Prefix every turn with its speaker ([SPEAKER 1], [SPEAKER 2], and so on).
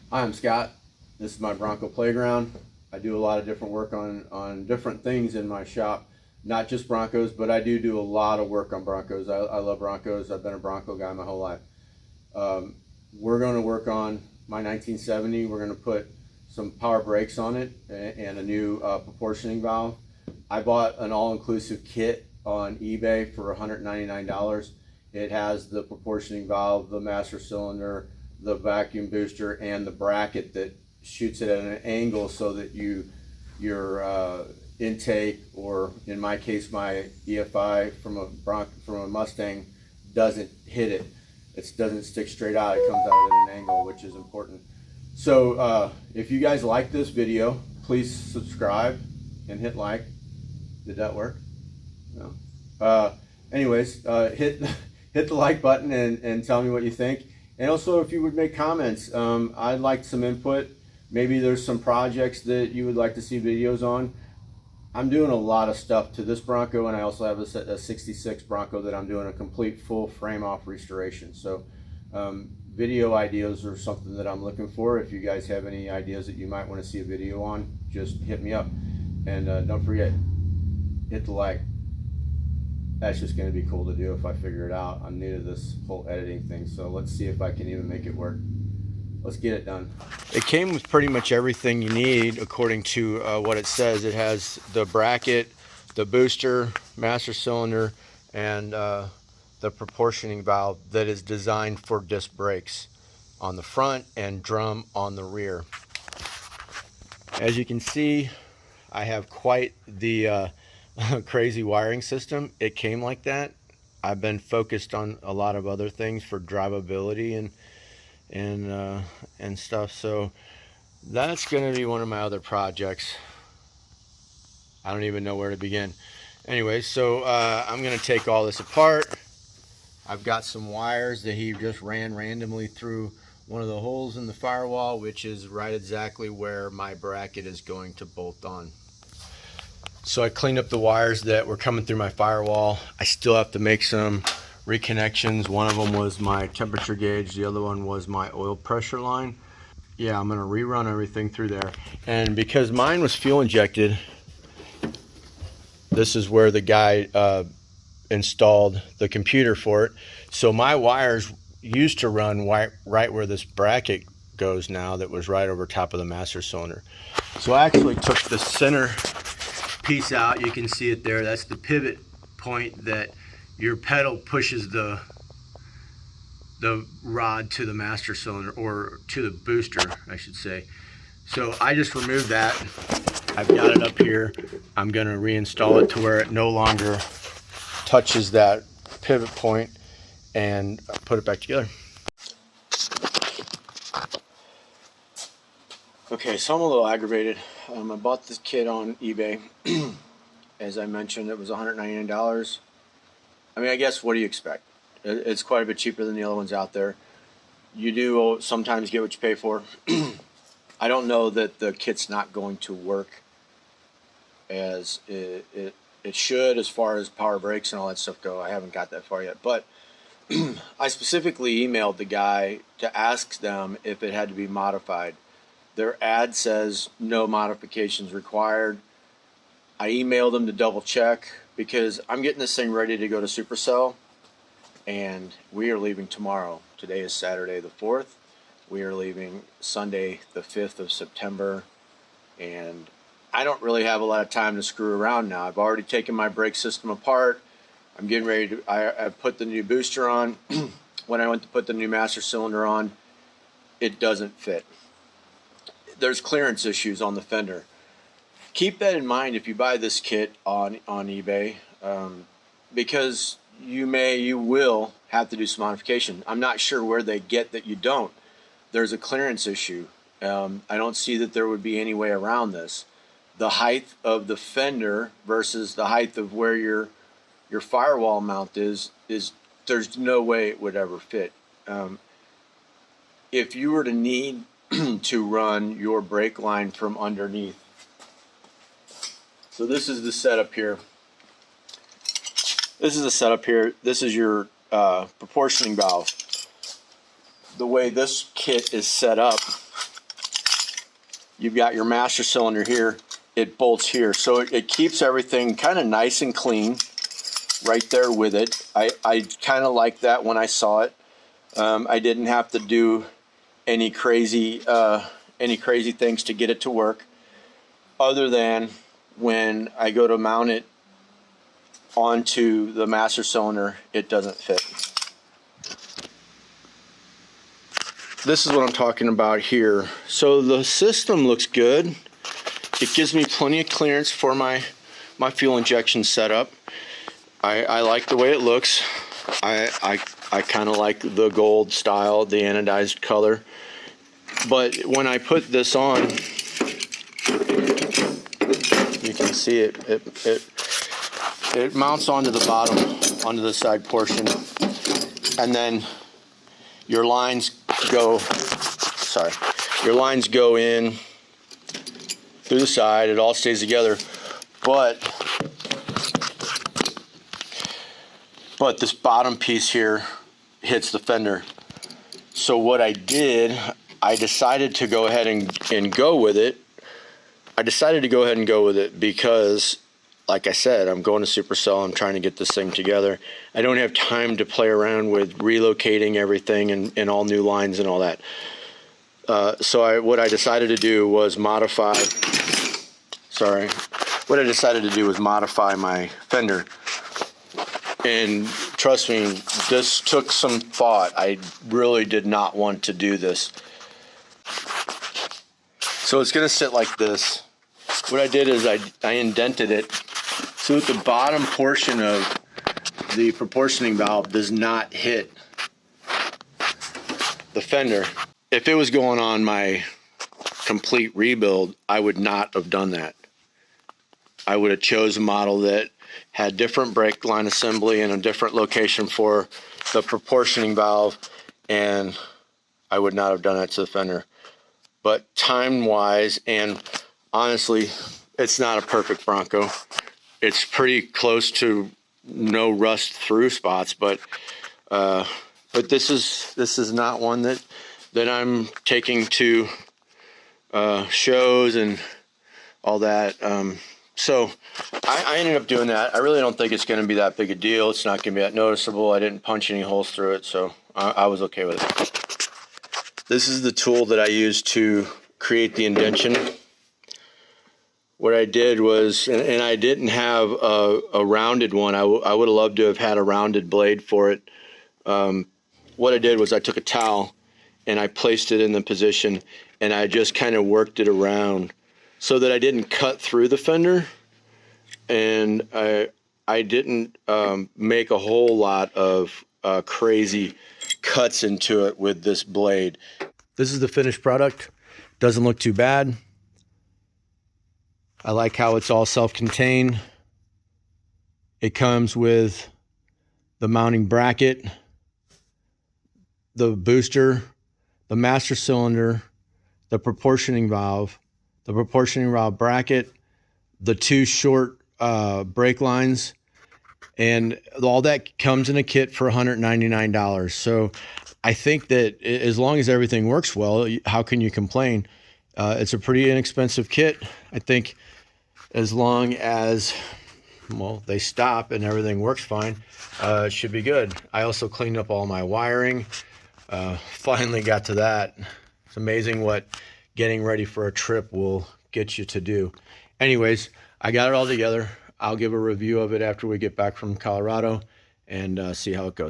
[SPEAKER 1] Hi, I'm Scott. This is my Bronco playground. I do a lot of different work on different things in my shop, not just Broncos, but I do a lot of work on Broncos. I love Broncos. I've been a Bronco guy my whole life. We're going to work on my 1970. We're going to put some power brakes on it and a new proportioning valve. I bought an all-inclusive kit on eBay for $199. It has the proportioning valve, the master cylinder, the vacuum booster, and the bracket that shoots it at an angle so that your intake, or in my case my EFI from a Mustang, doesn't hit it. It doesn't stick straight out. It comes out at an angle, which is important. So if you guys like this video, please subscribe and hit like. Did that work? No. Anyways, hit the like button and tell me what you think. And also, if you would make comments, I'd like some input. Maybe there's some projects that you would like to see videos on. I'm doing a lot of stuff to this Bronco, and I also have a 66 Bronco that I'm doing a complete full frame off restoration. So video ideas are something that I'm looking for. If you guys have any ideas that you might want to see a video on, just hit me up. And don't forget, hit the like. That's just going to be cool to do if I figure it out. I'm new to this whole editing thing, so let's see if I can even make it work. Let's get it done. It came with pretty much everything you need according to what it says. It has the bracket, the booster, master cylinder, and the proportioning valve that is designed for disc brakes on the front and drum on the rear. As you can see, I have quite the crazy wiring system. It came like that. I've been focused on a lot of other things for drivability and stuff, so that's going to be one of my other projects. I don't even know where to begin. Anyway, so I'm going to take all this apart. I've got some wires that he just ran randomly through one of the holes in the firewall, which is right exactly where my bracket is going to bolt on. So I cleaned up the wires that were coming through my firewall. I still have to make some reconnections. One of them was my temperature gauge. The other one was my oil pressure line. Yeah, I'm gonna rerun everything through there. And because mine was fuel injected, this is where the guy installed the computer for it. So my wires used to run right where this bracket goes now, that was right over top of the master cylinder. So I actually took the center piece out. You can see it there. That's the pivot point that your pedal pushes the rod to the master cylinder, or to the booster, I should say. So I just removed that. I've got it up here. I'm going to reinstall it to where it no longer touches that pivot point and put it back together. Okay, so I'm a little aggravated. I bought this kit on eBay. As I mentioned, it was $199. I mean, I guess, what do you expect? It's quite a bit cheaper than the other ones out there. You do sometimes get what you pay for. I don't know that the kit's not going to work as it should, as far as power brakes and all that stuff go. I haven't got that far yet. But I specifically emailed the guy to ask them if it had to be modified. Their ad says no modifications required. I emailed them to double check, because I'm getting this thing ready to go to Supercell, and we are leaving tomorrow. Today is Saturday the 4th. We are leaving Sunday the 5th of September, and I don't really have a lot of time to screw around now. I've already taken my brake system apart. I'm getting ready to, I put the new booster on. When I went to put the new master cylinder on, it doesn't fit. There's clearance issues on the fender. Keep that in mind if you buy this kit on eBay, because you will have to do some modification. I'm not sure where they get that you don't. There's a clearance issue. I don't see that there would be any way around this. The height of the fender versus the height of where your firewall mount is there's no way it would ever fit. If you were to need to run your brake line from underneath. So this is the setup here. This is your proportioning valve. The way this kit is set up you've got your master cylinder here, it bolts here. So it keeps everything kind of nice and clean right there with it. I kind of like that when I saw it. I didn't have to do any crazy things to get it to work, other than when I go to mount it onto the master cylinder, it doesn't fit. This is what I'm talking about here. So the system looks good. It gives me plenty of clearance for my fuel injection setup. I like the way it looks. I kind of like the gold style, the anodized color. But when I put this on, you can see it mounts onto the bottom, onto the side portion, and then your lines go in through the side. It all stays together, but this bottom piece here hits the fender. So what I did, I decided to go ahead and go with it. I decided to go ahead and go with it because, like I said, I'm going to Supercell. I'm trying to get this thing together. I don't have time to play around with relocating everything and all new lines and all that. So what I decided to do was modify. What I decided to do was modify my fender. And trust me, this took some thought. I really did not want to do this. So it's going to sit like this. What I did is I indented it so that the bottom portion of the proportioning valve does not hit the fender. If it was going on my complete rebuild, I would not have done that. I would have chose a model that had different brake line assembly and a different location for the proportioning valve, and I would not have done that to the fender. But time-wise, and honestly, it's not a perfect Bronco. It's pretty close to no rust through spots, but this is not one that I'm taking to shows and all that. So I ended up doing that. I really don't think it's going to be that big a deal. It's not going to be that noticeable. I didn't punch any holes through it, so I was okay with it. This is the tool that I used to create the indentation. What I did was, and I didn't have a rounded one. I would have loved to have had a rounded blade for it. What I did was I took a towel and I placed it in the position, and I just kind of worked it around so that I didn't cut through the fender, and I didn't make a whole lot of crazy cuts into it with this blade. This is the finished product. Doesn't look too bad. I like how it's all self-contained. It comes with the mounting bracket, the booster, the master cylinder, the proportioning valve bracket, the two short brake lines, and all that comes in a kit for $199. So I think that as long as everything works well, how can you complain? It's a pretty inexpensive kit. I think as long as, well, they stop and everything works fine, it should be good. I also cleaned up all my wiring. Finally got to that. It's amazing what getting ready for a trip will get you to do. Anyways, I got it all together. I'll give a review of it after we get back from Colorado and see how it goes.